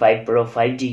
5 Pro 5G